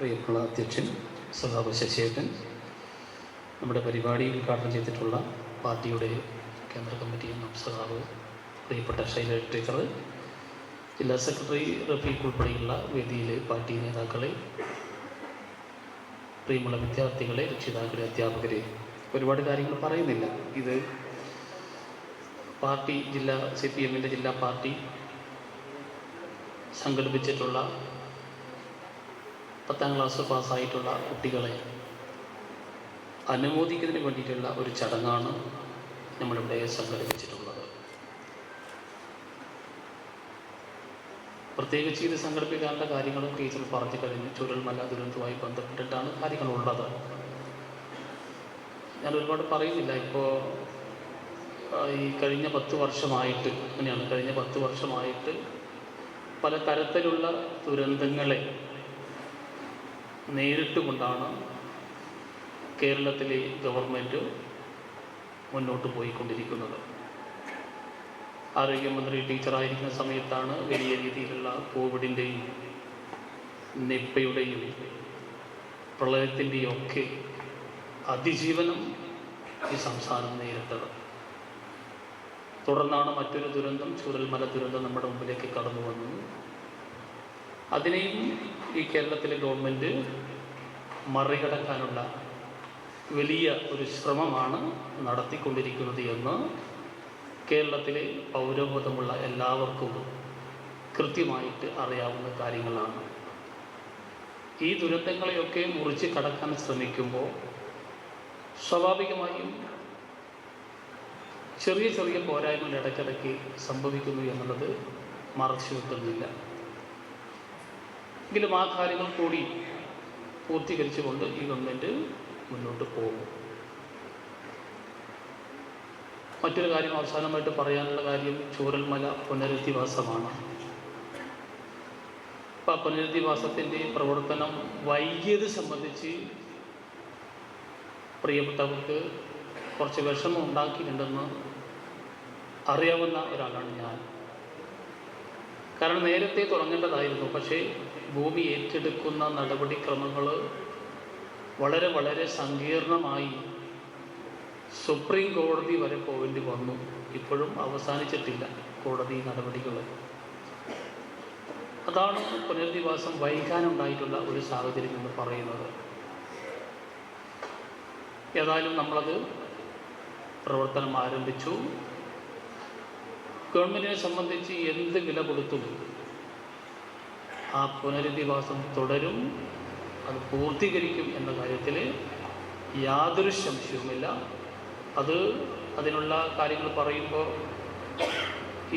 പ്രിയമുള്ള അധ്യക്ഷൻ സഖാവ് ശശിയേട്ടൻ, നമ്മുടെ പരിപാടി ഉദ്ഘാടനം ചെയ്തിട്ടുള്ള പാർട്ടിയുടെ കേന്ദ്ര കമ്മിറ്റി അംഗം സഖാവ് പ്രിയപ്പെട്ട ശൈലജ ടീച്ചർ, ജില്ലാ സെക്രട്ടറി റഫീഖ് ഉൾപ്പെടെയുള്ള വേദിയിലെ പാർട്ടി നേതാക്കളെ, പ്രിയമുള്ള വിദ്യാർത്ഥികളെ, രക്ഷിതാക്കളെ, അധ്യാപകരെ, ഒരുപാട് കാര്യങ്ങൾ പറയുന്നില്ല. ഇത് പാർട്ടി CPM-ൻ്റെ ജില്ലാ പാർട്ടി സംഘടിപ്പിച്ചിട്ടുള്ള 10ാം ക്ലാസ് പാസ്സായിട്ടുള്ള കുട്ടികളെ അനുമോദിക്കുന്നതിന് വേണ്ടിയിട്ടുള്ള ഒരു ചടങ്ങാണ് നമ്മളിവിടെ സംഘടിപ്പിച്ചിട്ടുള്ളത്. പ്രത്യേകിച്ച് ഇത് സംഘടിപ്പിക്കാനുള്ള കാര്യങ്ങളും ടീച്ചർ പറഞ്ഞു കഴിഞ്ഞു. ചുരൽമല ദുരന്തവുമായി ബന്ധപ്പെട്ടിട്ടാണ് കാര്യങ്ങളുള്ളത്. ഞാൻ ഒരുപാട് പറയുന്നില്ല. ഇപ്പോൾ ഈ കഴിഞ്ഞ 10 വർഷമായിട്ട് അങ്ങനെയാണ്. കഴിഞ്ഞ 10 വർഷമായിട്ട് പല തരത്തിലുള്ള ദുരന്തങ്ങളെ നേരിട്ടുകൊണ്ടാണ് കേരളത്തിലെ ഗവൺമെൻറ് മുന്നോട്ട് പോയിക്കൊണ്ടിരിക്കുന്നത്. ആരോഗ്യമന്ത്രി ടീച്ചറായിരിക്കുന്ന സമയത്താണ് വലിയ രീതിയിലുള്ള കോവിഡിൻ്റെയും നിപ്പയുടെയും പ്രളയത്തിൻ്റെയും ഒക്കെ അതിജീവനം ഈ സംസ്ഥാനം നേരിട്ടത്. തുടർന്നാണ് മറ്റൊരു ദുരന്തം, ചൂരൽമല ദുരന്തം നമ്മുടെ മുമ്പിലേക്ക് കടന്നു വന്നു. അതിനെയും ഈ കേരളത്തിലെ ഗവൺമെൻറ് മറികടക്കാനുള്ള വലിയ ഒരു ശ്രമമാണ് നടത്തിക്കൊണ്ടിരിക്കുന്നത് എന്ന് കേരളത്തിലെ പൗരബോധമുള്ള എല്ലാവർക്കും കൃത്യമായിട്ട് അറിയാവുന്ന കാര്യങ്ങളാണ്. ഈ ദുരന്തങ്ങളെയൊക്കെ മുറിച്ച് കടക്കാൻ ശ്രമിക്കുമ്പോൾ സ്വാഭാവികമായും ചെറിയ ചെറിയ പോരായ്മകൾ ഇടയ്ക്കിടയ്ക്ക് സംഭവിക്കുന്നു എന്നുള്ളത് മറച്ചു വെക്കുന്നില്ല. എങ്കിലും ആ കാര്യങ്ങൾ കൂടി പൂർത്തീകരിച്ചുകൊണ്ട് ഈ ഗവൺമെൻറ് മുന്നോട്ട് പോകും. മറ്റൊരു കാര്യം അവസാനമായിട്ട് പറയാനുള്ള കാര്യം ചൂരൽമല പുനരധിവാസമാണ്. അപ്പോൾ ആ പുനരധിവാസത്തിൻ്റെ പ്രവർത്തനം വൈകിയത് സംബന്ധിച്ച് പ്രിയപ്പെട്ടവർക്ക് കുറച്ച് വിഷമം ഉണ്ടാക്കിയിട്ടുണ്ടെന്ന് അറിയാവുന്ന ഒരാളാണ് ഞാൻ. കാരണം നേരത്തെ തുടങ്ങേണ്ടതായിരുന്നു. പക്ഷേ ഭൂമി ഏറ്റെടുക്കുന്ന നടപടിക്രമങ്ങൾ വളരെ വളരെ സങ്കീർണമായി സുപ്രീം കോടതി വരെ പോകേണ്ടി വന്നു. ഇപ്പോഴും അവസാനിച്ചിട്ടില്ല കോടതി നടപടികൾ. അതാണ് പുനരധിവാസം വൈകാനുണ്ടായിട്ടുള്ള ഒരു സാഹചര്യം എന്ന് പറയുന്നത്. ഏതായാലും നമ്മളത് പ്രവർത്തനം ആരംഭിച്ചു. ഗവൺമെൻറ്റിനെ സംബന്ധിച്ച് എന്ത് വില കൊടുത്തും ആ പുനരധിവാസം തുടരും, അത് പൂർത്തീകരിക്കും എന്ന കാര്യത്തിൽ യാതൊരു സംശയവുമില്ല. അതിനുള്ള കാര്യങ്ങൾ പറയുമ്പോൾ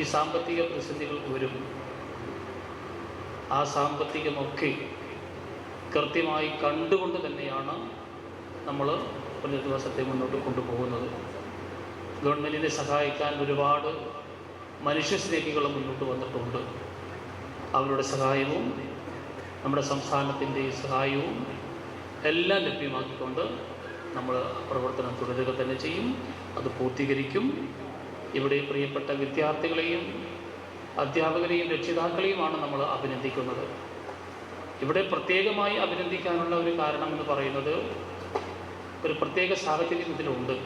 ഈ സാമ്പത്തിക പ്രതിസന്ധികൾ വരും. ആ സാമ്പത്തികമൊക്കെ കൃത്യമായി കണ്ടുകൊണ്ട് തന്നെയാണ് നമ്മൾ പുനരധിവാസത്തെ മുന്നോട്ട് കൊണ്ടുപോകുന്നത്. ഗവൺമെൻറ്റിനെ സഹായിക്കാൻ ഒരുപാട് മനുഷ്യസ്നേഹികൾ മുന്നോട്ട് വന്നിട്ടുണ്ട്. അവരുടെ സഹായവും നമ്മുടെ സംസ്ഥാനത്തിൻ്റെ സഹായവും എല്ലാം ലഭ്യമാക്കിക്കൊണ്ട് നമ്മൾ പ്രവർത്തനം തുടരുക തന്നെ ചെയ്യും. അത് പൂർത്തീകരിക്കും. ഇവിടെ പ്രിയപ്പെട്ട വിദ്യാർത്ഥികളെയും അധ്യാപകരെയും രക്ഷിതാക്കളെയുമാണ് നമ്മൾ അഭിനന്ദിക്കുന്നത്. ഇവിടെ പ്രത്യേകമായി അഭിനന്ദിക്കാനുള്ള ഒരു കാരണം എന്ന് പറയുന്നത് ഒരു പ്രത്യേക സാഹചര്യം ഇതിലുണ്ട്.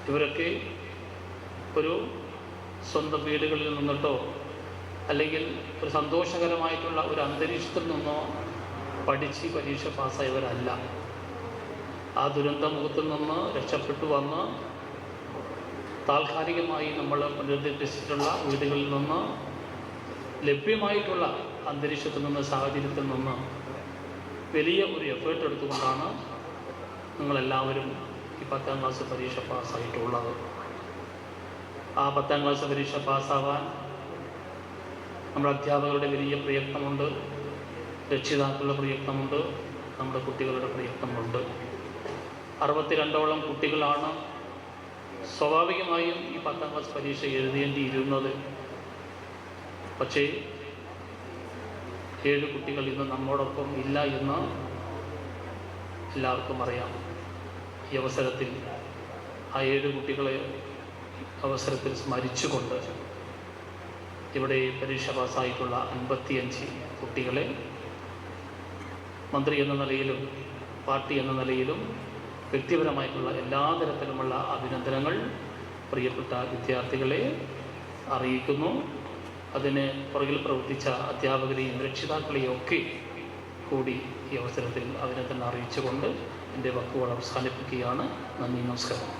ഇവരൊക്കെ ഒരു സ്വന്തം വീടുകളിൽ നിന്നിട്ടോ അല്ലെങ്കിൽ ഒരു സന്തോഷകരമായിട്ടുള്ള ഒരു അന്തരീക്ഷത്തിൽ നിന്നോ പഠിച്ച് പരീക്ഷ പാസ്സായവരല്ല. ആ ദുരന്തമുഖത്തിൽ നിന്ന് രക്ഷപ്പെട്ടു വന്ന് താൽക്കാലികമായി നമ്മൾ പുനരുദ്ധരിച്ചിട്ടുള്ള വീടുകളിൽ നിന്ന് ലഭ്യമായിട്ടുള്ള അന്തരീക്ഷത്തിൽ നിന്ന്, സാഹചര്യത്തിൽ നിന്ന് വലിയ ഒരു എഫേർട്ട് എടുത്തുകൊണ്ടാണ് നിങ്ങളെല്ലാവരും ഈ 10ാം ക്ലാസ് പരീക്ഷ പാസ്സായിട്ടുള്ളത്. ആ 10ാം ക്ലാസ് പരീക്ഷ പാസ്സാവാൻ നമ്മുടെ അധ്യാപകരുടെ വലിയ പ്രയത്നമുണ്ട്, രക്ഷിതാക്കളുടെ പ്രയത്നമുണ്ട്, നമ്മുടെ കുട്ടികളുടെ പ്രയത്നമുണ്ട്. 62ഓളം കുട്ടികളാണ് സ്വാഭാവികമായും ഈ 10ാം ക്ലാസ് പരീക്ഷ എഴുതേണ്ടിയിരുന്നത്. പക്ഷേ 7 കുട്ടികൾ ഇന്ന് നമ്മോടൊപ്പം ഇല്ല എന്ന് എല്ലാവർക്കും അറിയാം. ഈ അവസരത്തിൽ ആ 7 കുട്ടികളെ അവസരത്തിൽ സ്മരിച്ചുകൊണ്ട് ഇവിടെ പരീക്ഷ പാസ്സായിട്ടുള്ള 55 കുട്ടികളെ മന്ത്രി എന്ന നിലയിലും പാർട്ടി എന്ന നിലയിലും വ്യക്തിപരമായിട്ടുള്ള എല്ലാ തരത്തിലുമുള്ള അഭിനന്ദനങ്ങൾ പ്രിയപ്പെട്ട വിദ്യാർത്ഥികളെ അറിയിക്കുന്നു. അതിന് പുറകിൽ പ്രവർത്തിച്ച അധ്യാപകരെയും രക്ഷിതാക്കളെയും ഒക്കെ കൂടി ഈ അവസരത്തിൽ അഭിനന്ദനം അറിയിച്ചുകൊണ്ട് എൻ്റെ വാക്കുകൾ അവസാനിപ്പിക്കുകയാണ്. നന്ദി, നമസ്കാരം.